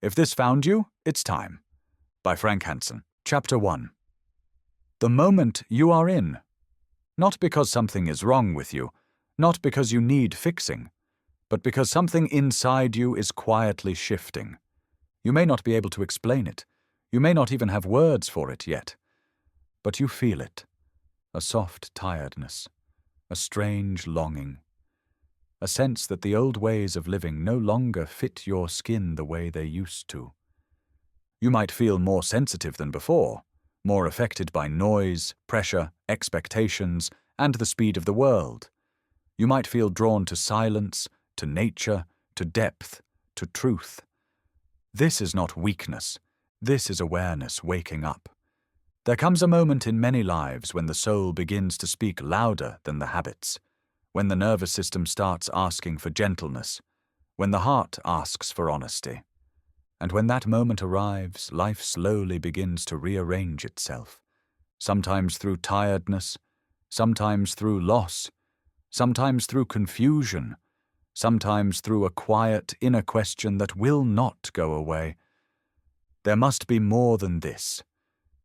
If this found you, it's time. By Frank Hansen. Chapter 1. The moment you are in. Not because something is wrong with you, not because you need fixing, but because something inside you is quietly shifting. You may not be able to explain it. You may not even have words for it yet. But you feel it. A soft tiredness. A strange longing. A sense that the old ways of living no longer fit your skin the way they used to. You might feel more sensitive than before, more affected by noise, pressure, expectations, and the speed of the world. You might feel drawn to silence, to nature, to depth, to truth. This is not weakness. This is awareness waking up. There comes a moment in many lives when the soul begins to speak louder than the habits, when the nervous system starts asking for gentleness, when the heart asks for honesty. And when that moment arrives, life slowly begins to rearrange itself, sometimes through tiredness, sometimes through loss, sometimes through confusion, sometimes through a quiet inner question that will not go away. There must be more than this.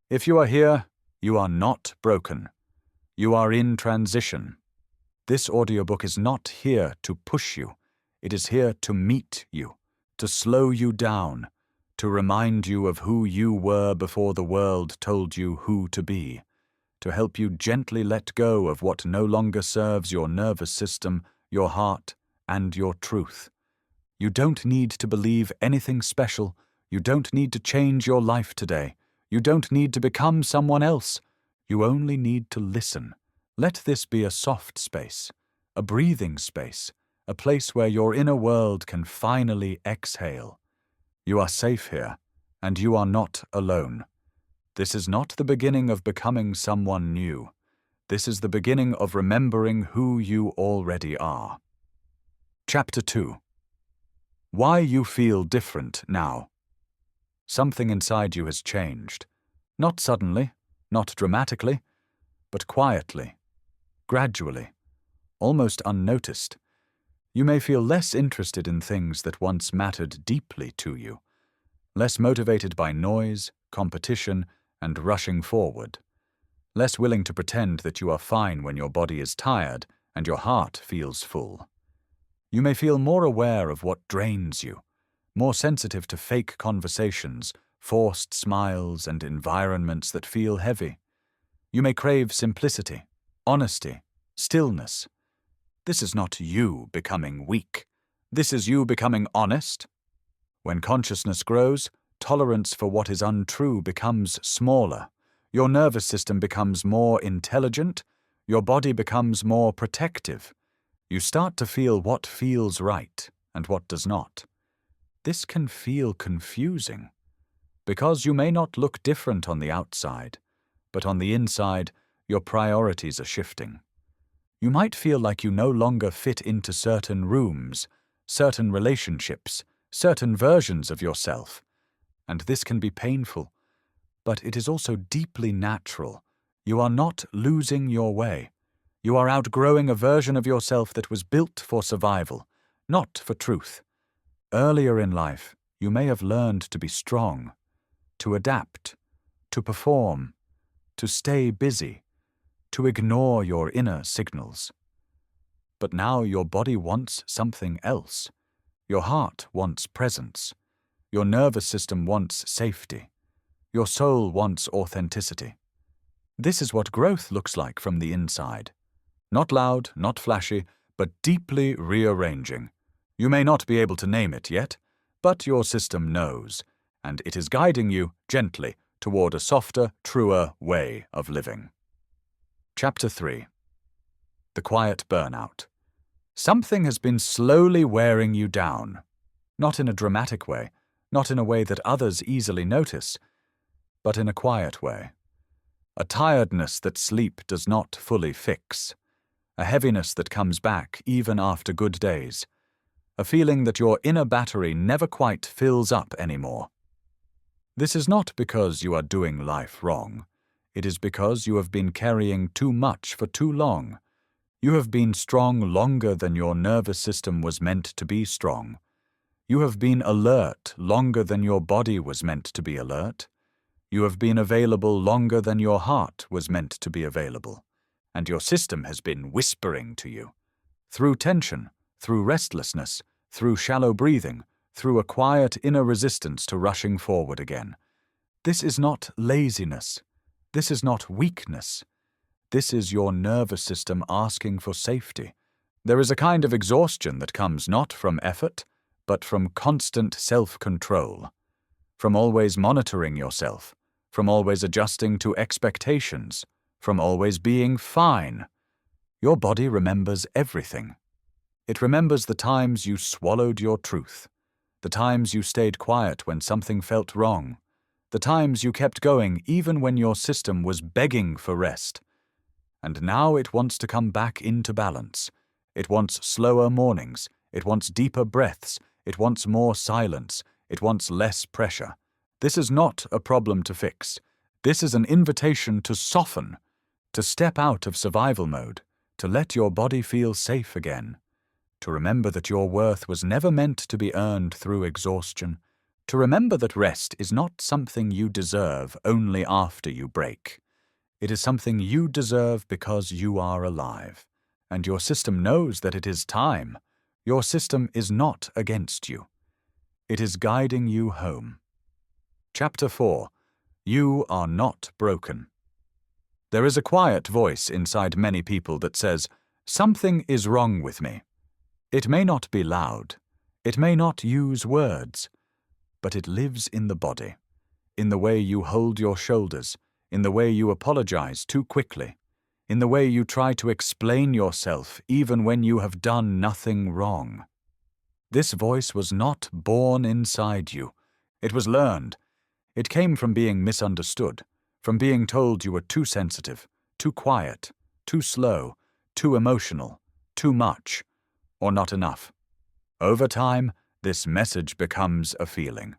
If you are here, you are not broken. You are in transition. This audiobook is not here to push you. It is here to meet you, to slow you down, to remind you of who you were before the world told you who to be, to help you gently let go of what no longer serves your nervous system, your heart, and your truth. You don't need to believe anything special. You don't need to change your life today. You don't need to become someone else. You only need to listen. Let this be a soft space, a breathing space, a place where your inner world can finally exhale. You are safe here, and you are not alone. This is not the beginning of becoming someone new. This is the beginning of remembering who you already are. Chapter 2. Why you feel different now. Something inside you has changed. Not suddenly, not dramatically, but quietly, gradually, almost unnoticed. You may feel less interested in things that once mattered deeply to you, less motivated by noise, competition, and rushing forward, less willing to pretend that you are fine when your body is tired and your heart feels full. You may feel more aware of what drains you, more sensitive to fake conversations, forced smiles, and environments that feel heavy. You may crave simplicity, honesty, stillness. This is not you becoming weak. This is you becoming honest. When consciousness grows, tolerance for what is untrue becomes smaller. Your nervous system becomes more intelligent. Your body becomes more protective. You start to feel what feels right and what does not. This can feel confusing, because you may not look different on the outside, but on the inside, your priorities are shifting. You might feel like you no longer fit into certain rooms, certain relationships, certain versions of yourself, and this can be painful, but it is also deeply natural. You are not losing your way. You are outgrowing a version of yourself that was built for survival, not for truth. Earlier in life, you may have learned to be strong, to adapt, to perform, to stay busy, to ignore your inner signals. But now your body wants something else. Your heart wants presence. Your nervous system wants safety. Your soul wants authenticity. This is what growth looks like from the inside. Not loud, not flashy, but deeply rearranging. You may not be able to name it yet, but your system knows, and it is guiding you gently toward a softer, truer way of living. Chapter 3. The Quiet Burnout. Something has been slowly wearing you down. Not in a dramatic way, not in a way that others easily notice, but in a quiet way. A tiredness that sleep does not fully fix. A heaviness that comes back even after good days. A feeling that your inner battery never quite fills up anymore. This is not because you are doing life wrong. It is because you have been carrying too much for too long. You have been strong longer than your nervous system was meant to be strong. You have been alert longer than your body was meant to be alert. You have been available longer than your heart was meant to be available, and your system has been whispering to you. Through tension, through restlessness, through shallow breathing, through a quiet inner resistance to rushing forward again. This is not laziness. This is not weakness. This is your nervous system asking for safety. There is a kind of exhaustion that comes not from effort, but from constant self-control, from always monitoring yourself, from always adjusting to expectations, from always being fine. Your body remembers everything. It remembers the times you swallowed your truth, the times you stayed quiet when something felt wrong, the times you kept going even when your system was begging for rest. And now it wants to come back into balance. It wants slower mornings, it wants deeper breaths, it wants more silence, it wants less pressure. This is not a problem to fix. This is an invitation to soften, to step out of survival mode, to let your body feel safe again, to remember that your worth was never meant to be earned through exhaustion, to remember that rest is not something you deserve only after you break. It is something you deserve because you are alive, and your system knows that it is time. Your system is not against you. It is guiding you home. Chapter 4. You are not broken. There is a quiet voice inside many people that says, "Something is wrong with me." It may not be loud. It may not use words. But it lives in the body, in the way you hold your shoulders, in the way you apologize too quickly, in the way you try to explain yourself even when you have done nothing wrong. This voice was not born inside you. It was learned. It came from being misunderstood, from being told you were too sensitive, too quiet, too slow, too emotional, too much, or not enough. Over time, this message becomes a feeling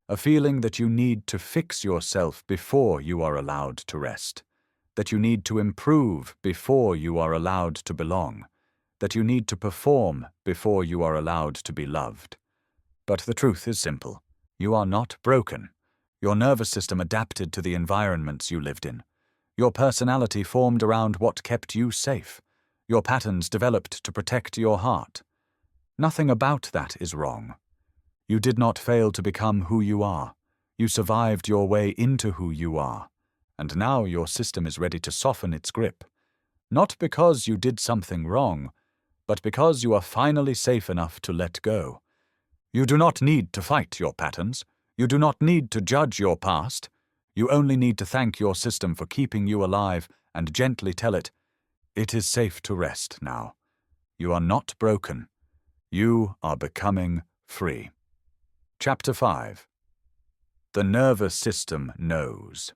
that you need to fix yourself before you are allowed to rest, that you need to improve before you are allowed to belong, that you need to perform before you are allowed to be loved. But the truth is simple. You are not broken. Your nervous system adapted to the environments you lived in. Your personality formed around what kept you safe. Your patterns developed to protect your heart. Nothing about that is wrong. You did not fail to become who you are. You survived your way into who you are. And now your system is ready to soften its grip. Not because you did something wrong, but because you are finally safe enough to let go. You do not need to fight your patterns. You do not need to judge your past. You only need to thank your system for keeping you alive and gently tell it, "It is safe to rest now. You are not broken. You are becoming free." Chapter 5. The nervous system knows.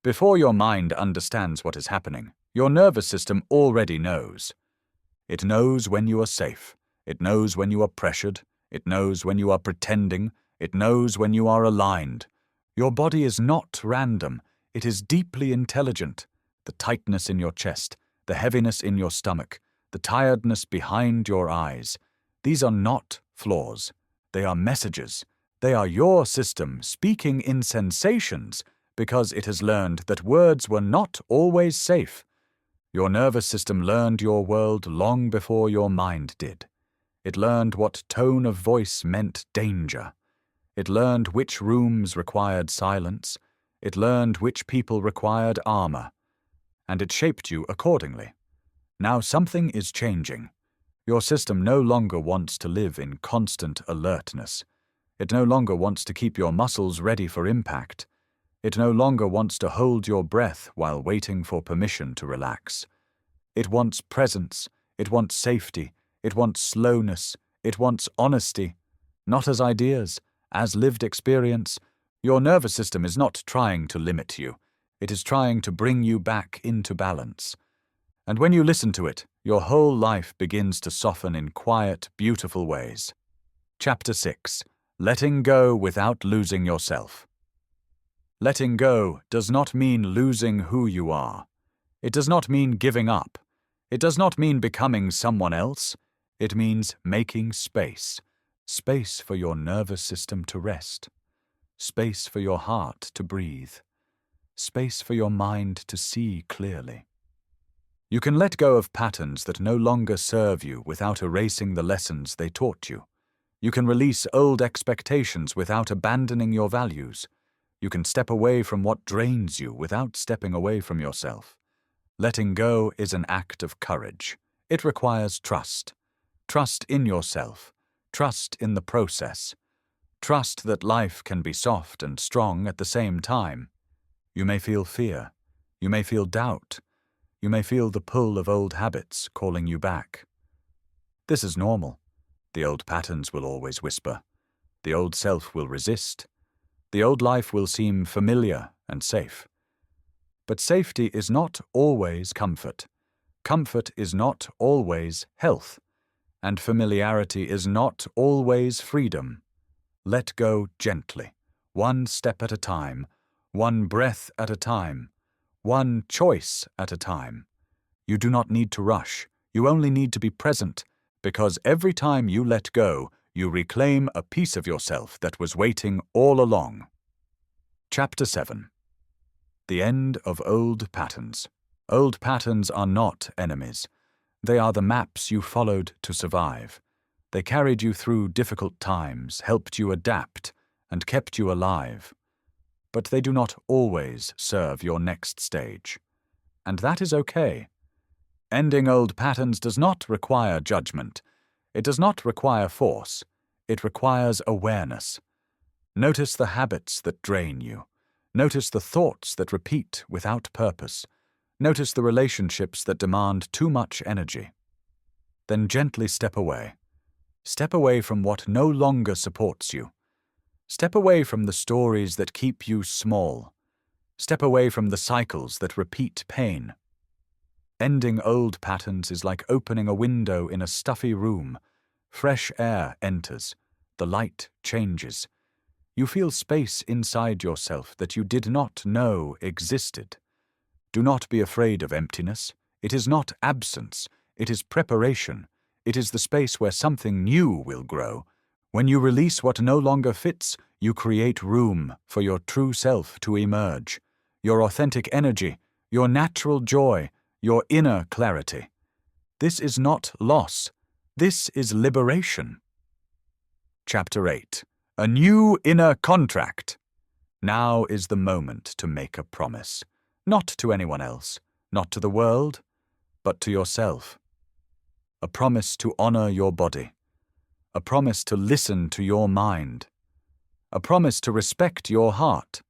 Before your mind understands what is happening, your nervous system already knows. It knows when you are safe. It knows when you are pressured. It knows when you are pretending. It knows when you are aligned. Your body is not random. It is deeply intelligent. The tightness in your chest, the heaviness in your stomach, the tiredness behind your eyes. These are not flaws. They are messages. They are your system speaking in sensations because it has learned that words were not always safe. Your nervous system learned your world long before your mind did. It learned what tone of voice meant danger. It learned which rooms required silence. It learned which people required armor. And it shaped you accordingly. Now something is changing. Your system no longer wants to live in constant alertness. It no longer wants to keep your muscles ready for impact. It no longer wants to hold your breath while waiting for permission to relax. It wants presence. It wants safety. It wants slowness. It wants honesty. Not as ideas, as lived experience. Your nervous system is not trying to limit you. It is trying to bring you back into balance. And when you listen to it, your whole life begins to soften in quiet, beautiful ways. Chapter 6. Letting go without losing yourself. Letting go does not mean losing who you are. It does not mean giving up. It does not mean becoming someone else. It means making space. space for your nervous system to rest, space for your heart to breathe, space for your mind to see clearly. You can let go of patterns that no longer serve you without erasing the lessons they taught you. You can release old expectations without abandoning your values. You can step away from what drains you without stepping away from yourself. Letting go is an act of courage. It requires trust. Trust in yourself. Trust in the process. Trust that life can be soft and strong at the same time. You may feel fear. You may feel doubt. You may feel the pull of old habits calling you back. This is normal. The old patterns will always whisper. The old self will resist. The old life will seem familiar and safe. But safety is not always comfort. Comfort is not always health. And familiarity is not always freedom. Let go gently, one step at a time, one breath at a time, one choice at a time. You do not need to rush. You only need to be present, because every time you let go, you reclaim a piece of yourself that was waiting all along. Chapter 7. The End of Old Patterns. Old patterns are not enemies. They are the maps you followed to survive. They carried you through difficult times, helped you adapt, and kept you alive. But they do not always serve your next stage. And that is okay. Ending old patterns does not require judgment. It does not require force. It requires awareness. Notice the habits that drain you. Notice the thoughts that repeat without purpose. Notice the relationships that demand too much energy. Then gently step away. Step away from what no longer supports you. Step away from the stories that keep you small. Step away from the cycles that repeat pain. Ending old patterns is like opening a window in a stuffy room. Fresh air enters. The light changes. You feel space inside yourself that you did not know existed. Do not be afraid of emptiness. It is not absence. It is preparation. It is the space where something new will grow. When you release what no longer fits, you create room for your true self to emerge. Your authentic energy, your natural joy, your inner clarity. This is not loss. This is liberation. Chapter 8. A New Inner Contract. Now is the moment to make a promise. Not to anyone else, not to the world, but to yourself. A promise to honor your body. A promise to listen to your mind. A promise to respect your heart.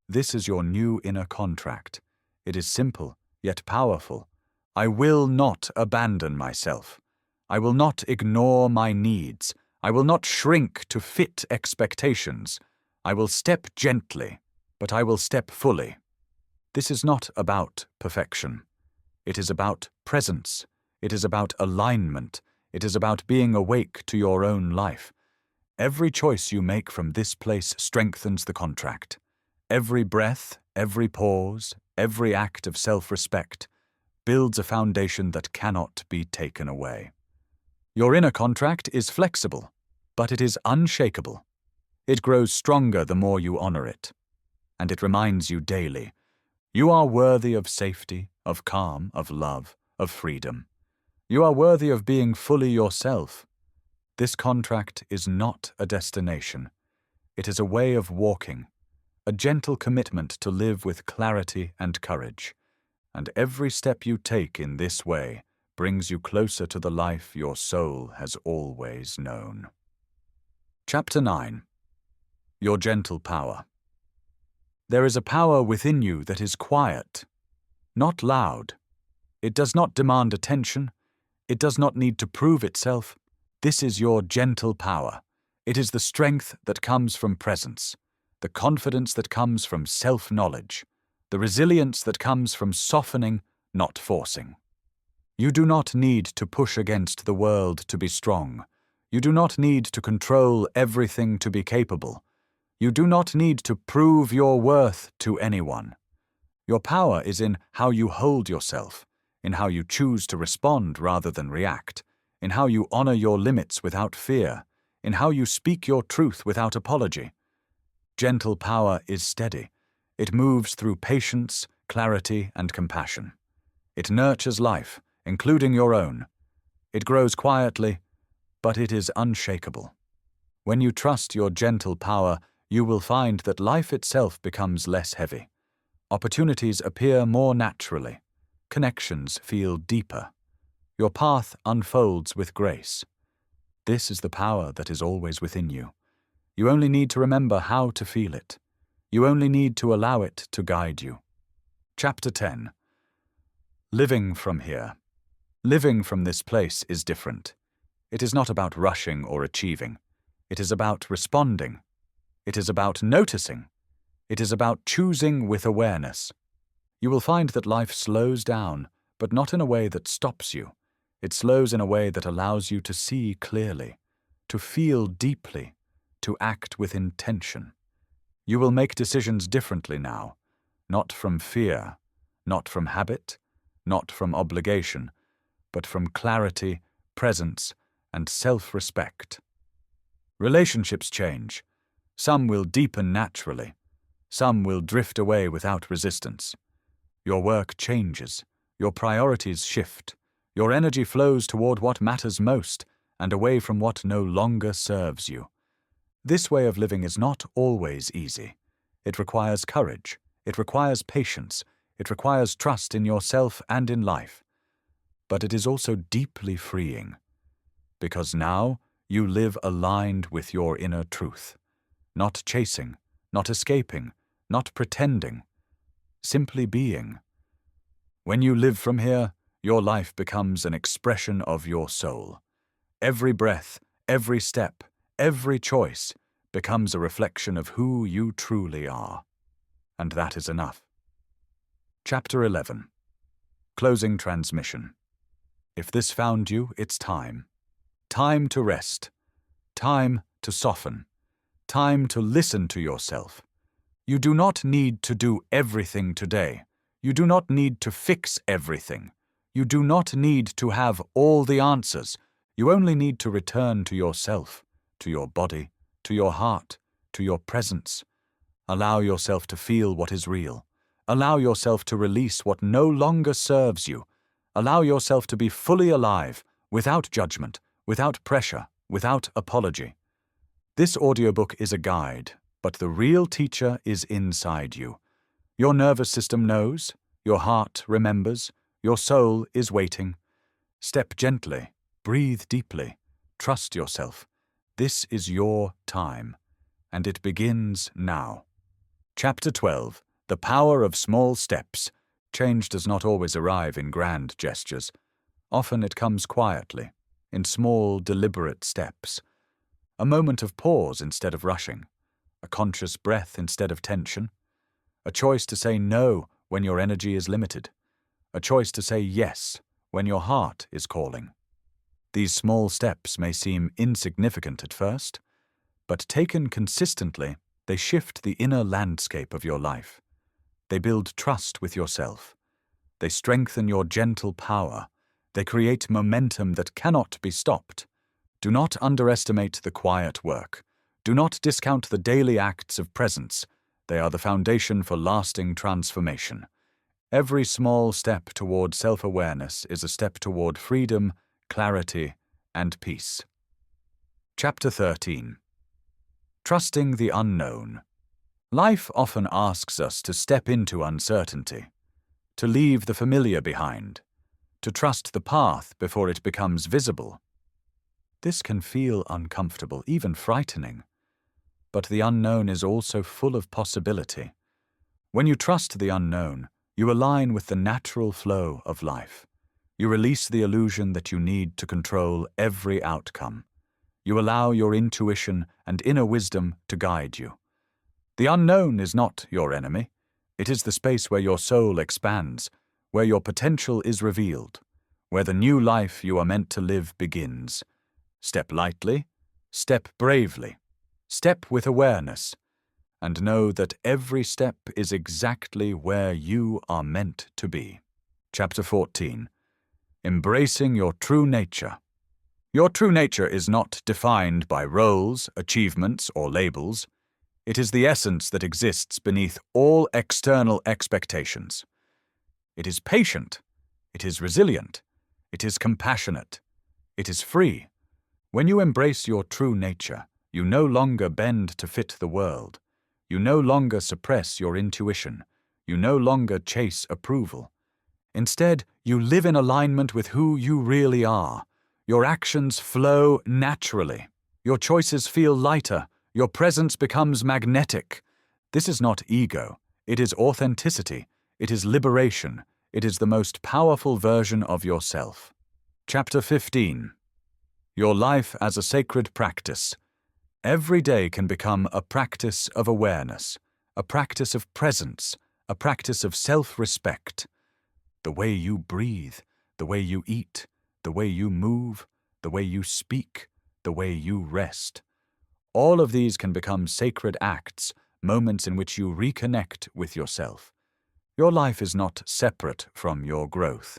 This is your new inner contract. It is simple, yet powerful. I will not abandon myself. I will not ignore my needs. I will not shrink to fit expectations. I will step gently, but I will step fully. This is not about perfection. It is about presence. It is about alignment. It is about being awake to your own life. Every choice you make from this place strengthens the contract. Every breath, every pause, every act of self-respect builds a foundation that cannot be taken away. Your inner contract is flexible, but it is unshakable. It grows stronger the more you honor it. And it reminds you daily, you are worthy of safety, of calm, of love, of freedom. You are worthy of being fully yourself. This contract is not a destination. It is a way of walking, a gentle commitment to live with clarity and courage. And every step you take in this way brings you closer to the life your soul has always known. Chapter 9. Your Gentle Power. There is a power within you that is quiet, not loud. It does not demand attention. It does not need to prove itself. This is your gentle power. It is the strength that comes from presence, the confidence that comes from self-knowledge, the resilience that comes from softening, not forcing. You do not need to push against the world to be strong. You do not need to control everything to be capable. You do not need to prove your worth to anyone. Your power is in how you hold yourself, in how you choose to respond rather than react, in how you honor your limits without fear, in how you speak your truth without apology. Gentle power is steady. It moves through patience, clarity, and compassion. It nurtures life, including your own. It grows quietly, but it is unshakable. When you trust your gentle power, you will find that life itself becomes less heavy. Opportunities appear more naturally. Connections feel deeper. Your path unfolds with grace. This is the power that is always within you. You only need to remember how to feel it. You only need to allow it to guide you. Chapter 10. Living from here. Living from this place is different. It is not about rushing or achieving. It is about responding. It is about noticing. It is about choosing with awareness. You will find that life slows down, but not in a way that stops you. It slows in a way that allows you to see clearly, to feel deeply, to act with intention. You will make decisions differently now, not from fear, not from habit, not from obligation, but from clarity, presence, and self-respect. Relationships change. Some will deepen naturally. Some will drift away without resistance. Your work changes. Your priorities shift. Your energy flows toward what matters most and away from what no longer serves you. This way of living is not always easy. It requires courage. It requires patience. It requires trust in yourself and in life. But it is also deeply freeing, because now you live aligned with your inner truth, not chasing, not escaping, not pretending, simply being. When you live from here, your life becomes an expression of your soul. Every breath, every step, every choice becomes a reflection of who you truly are. And that is enough. Chapter 11. Closing transmission. If this found you, it's time. Time to rest. Time to soften. Time to listen to yourself. You do not need to do everything today. You do not need to fix everything. You do not need to have all the answers. You only need to return to yourself, to your body, to your heart, to your presence. Allow yourself to feel what is real. Allow yourself to release what no longer serves you. Allow yourself to be fully alive, without judgment, without pressure, without apology. This audiobook is a guide, but the real teacher is inside you. Your nervous system knows, your heart remembers, your soul is waiting. Step gently, breathe deeply, trust yourself. This is your time, and it begins now. Chapter 12. The Power of Small Steps. Change does not always arrive in grand gestures. Often it comes quietly, in small, deliberate steps. A moment of pause instead of rushing. A conscious breath instead of tension. A choice to say no when your energy is limited. A choice to say yes when your heart is calling. These small steps may seem insignificant at first, but taken consistently, they shift the inner landscape of your life. They build trust with yourself. They strengthen your gentle power. They create momentum that cannot be stopped. Do not underestimate the quiet work. Do not discount the daily acts of presence. They are the foundation for lasting transformation. Every small step toward self-awareness is a step toward freedom, clarity, and peace. Chapter 13. Trusting the unknown. Life often asks us to step into uncertainty, to leave the familiar behind, to trust the path before it becomes visible. This can feel uncomfortable, even frightening. But the unknown is also full of possibility. When you trust the unknown, you align with the natural flow of life. You release the illusion that you need to control every outcome. You allow your intuition and inner wisdom to guide you. The unknown is not your enemy. It is the space where your soul expands, where your potential is revealed, where the new life you are meant to live begins. Step lightly, step bravely, step with awareness, and know that every step is exactly where you are meant to be. Chapter 14. Embracing your true nature. Your true nature is not defined by roles, achievements, or labels. It is the essence that exists beneath all external expectations. It is patient. It is resilient. It is compassionate. It is free. When you embrace your true nature, you no longer bend to fit the world. You no longer suppress your intuition. You no longer chase approval. Instead, you live in alignment with who you really are. Your actions flow naturally. Your choices feel lighter. Your presence becomes magnetic. This is not ego. It is authenticity. It is liberation. It is the most powerful version of yourself. Chapter 15. Your life as a sacred practice. Every day can become a practice of awareness, a practice of presence, a practice of self-respect. The way you breathe, the way you eat, the way you move, the way you speak, the way you rest. All of these can become sacred acts, moments in which you reconnect with yourself. Your life is not separate from your growth.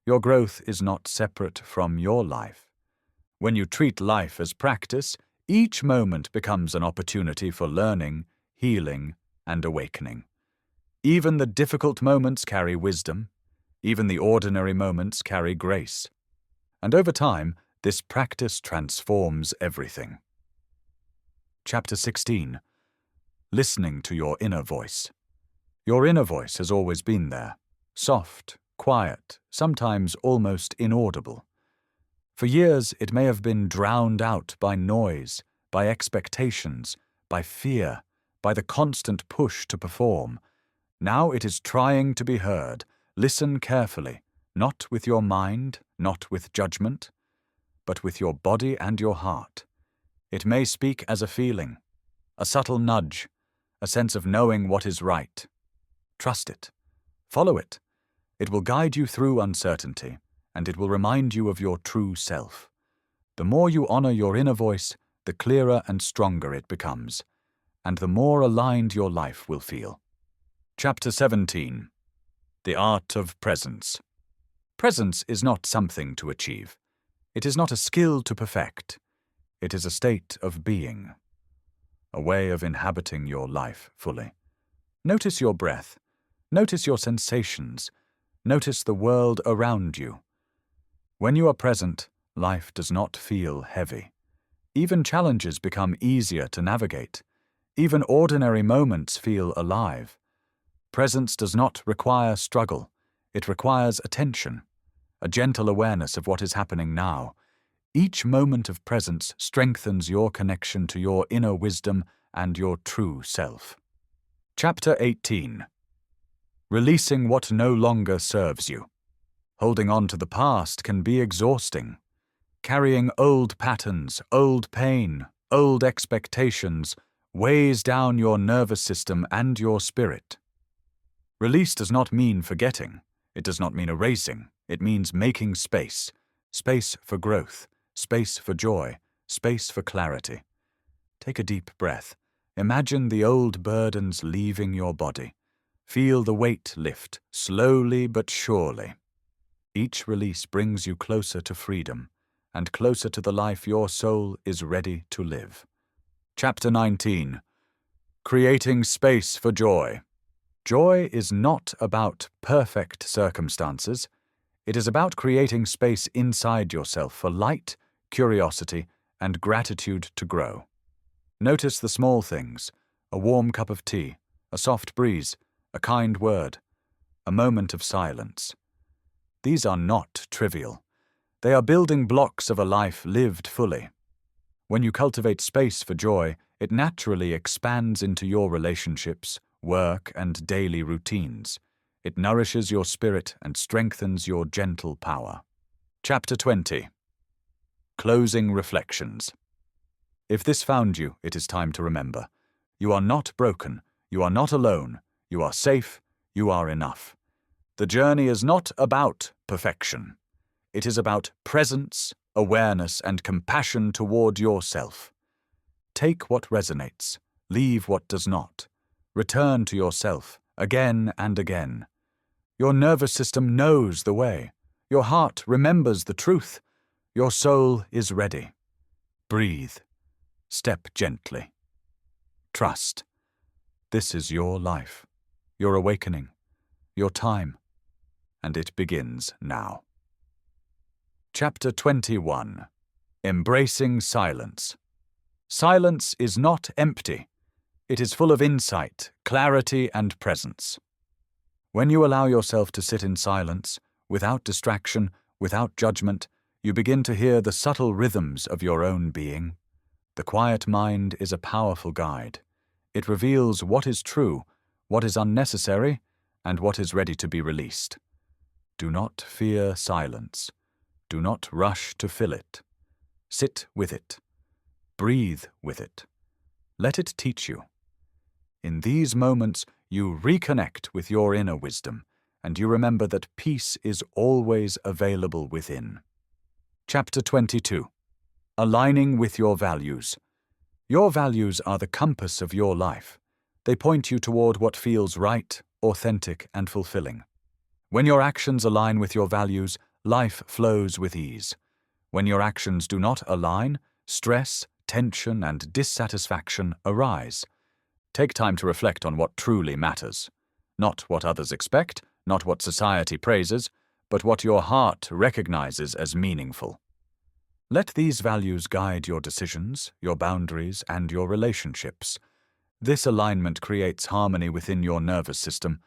Your growth is not separate from your life. When you treat life as practice, each moment becomes an opportunity for learning, healing, and awakening. Even the difficult moments carry wisdom. Even the ordinary moments carry grace. And over time, this practice transforms everything. Chapter 16. Listening to your inner voice. Your inner voice has always been there, soft, quiet, sometimes almost inaudible. For years, it may have been drowned out by noise, by expectations, by fear, by the constant push to perform. Now it is trying to be heard. Listen carefully, not with your mind, not with judgment, but with your body and your heart. It may speak as a feeling, a subtle nudge, a sense of knowing what is right. Trust it. Follow it. It will guide you through uncertainty, and it will remind you of your true self. The more you honor your inner voice, the clearer and stronger it becomes, and the more aligned your life will feel. Chapter 17. The Art of Presence. Presence is not something to achieve. It is not a skill to perfect. It is a state of being, a way of inhabiting your life fully. Notice your breath. Notice your sensations. Notice the world around you. When you are present, life does not feel heavy. Even challenges become easier to navigate. Even ordinary moments feel alive. Presence does not require struggle. It requires attention, a gentle awareness of what is happening now. Each moment of presence strengthens your connection to your inner wisdom and your true self. Chapter 18. Releasing what no longer serves you. Holding on to the past can be exhausting. Carrying old patterns, old pain, old expectations weighs down your nervous system and your spirit. Release does not mean forgetting. It does not mean erasing. It means making space. Space for growth. Space for joy. Space for clarity. Take a deep breath. Imagine the old burdens leaving your body. Feel the weight lift, slowly but surely. Each release brings you closer to freedom, and closer to the life your soul is ready to live. Chapter 19. Creating space for joy. Joy is not about perfect circumstances. It is about creating space inside yourself for light, curiosity, and gratitude to grow. Notice the small things: a warm cup of tea, a soft breeze, a kind word, a moment of silence. These are not trivial. They are building blocks of a life lived fully. When you cultivate space for joy, it naturally expands into your relationships, work, and daily routines. It nourishes your spirit and strengthens your gentle power. Chapter 20. Closing Reflections. If this found you, it is time to remember. You are not broken. You are not alone. You are safe. You are enough. The journey is not about perfection. It is about presence, awareness, and compassion toward yourself. Take what resonates. Leave what does not. Return to yourself again and again. Your nervous system knows the way. Your heart remembers the truth. Your soul is ready. Breathe. Step gently. Trust. This is your life, your awakening, your time, and it begins now. Chapter 21. Embracing Silence. Silence is not empty. It is full of insight, clarity, and presence. When you allow yourself to sit in silence, without distraction, without judgment, you begin to hear the subtle rhythms of your own being. The quiet mind is a powerful guide. It reveals what is true, what is unnecessary, and what is ready to be released. Do not fear silence. Do not rush to fill it. Sit with it. Breathe with it. Let it teach you. In these moments, you reconnect with your inner wisdom, and you remember that peace is always available within. Chapter 22. Aligning with your values. Your values are the compass of your life. They point you toward what feels right, authentic, and fulfilling. When your actions align with your values, life flows with ease. When your actions do not align, stress, tension, and dissatisfaction arise. Take time to reflect on what truly matters. Not what others expect, not what society praises, but what your heart recognizes as meaningful. Let these values guide your decisions, your boundaries, and your relationships. This alignment creates harmony within your nervous system,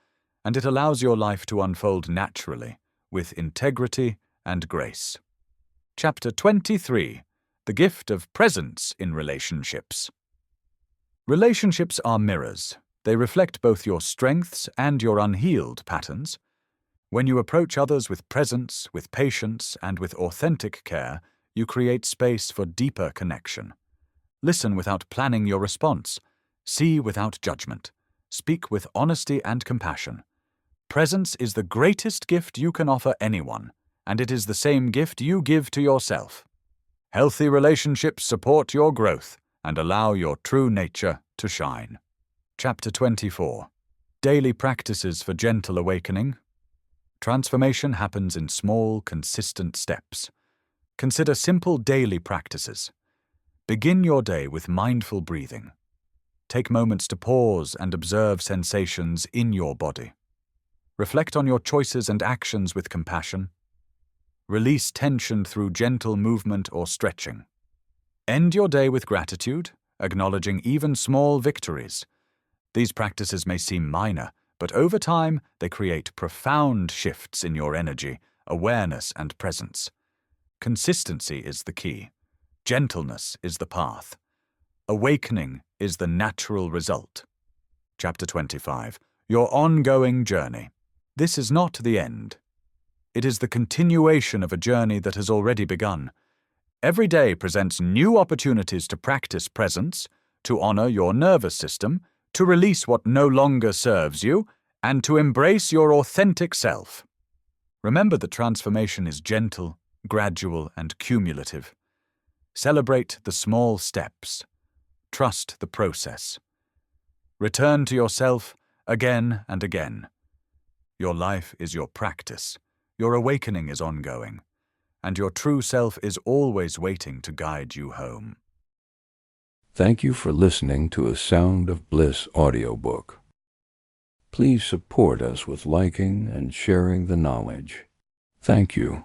and it allows your life to unfold naturally, with integrity and grace. Chapter 23. The Gift of Presence in Relationships. Relationships are mirrors. They reflect both your strengths and your unhealed patterns. When you approach others with presence, with patience, and with authentic care, you create space for deeper connection. Listen without planning your response. See without judgment. Speak with honesty and compassion. Presence is the greatest gift you can offer anyone, and it is the same gift you give to yourself. Healthy relationships support your growth and allow your true nature to shine. Chapter 24. Daily Practices for Gentle Awakening. Transformation happens in small, consistent steps. Consider simple daily practices. Begin your day with mindful breathing. Take moments to pause and observe sensations in your body. Reflect on your choices and actions with compassion. Release tension through gentle movement or stretching. End your day with gratitude, acknowledging even small victories. These practices may seem minor, but over time they create profound shifts in your energy, awareness, and presence. Consistency is the key. Gentleness is the path. Awakening is the natural result. Chapter 25. Your ongoing journey. This is not the end. It is the continuation of a journey that has already begun. Every day presents new opportunities to practice presence, to honor your nervous system, to release what no longer serves you, and to embrace your authentic self. Remember that transformation is gentle, gradual, and cumulative. Celebrate the small steps. Trust the process. Return to yourself again and again. Your life is your practice. Your awakening is ongoing, and your true self is always waiting to guide you home. Thank you for listening to a Sound of Bliss audiobook. Please support us with liking and sharing the knowledge. Thank you.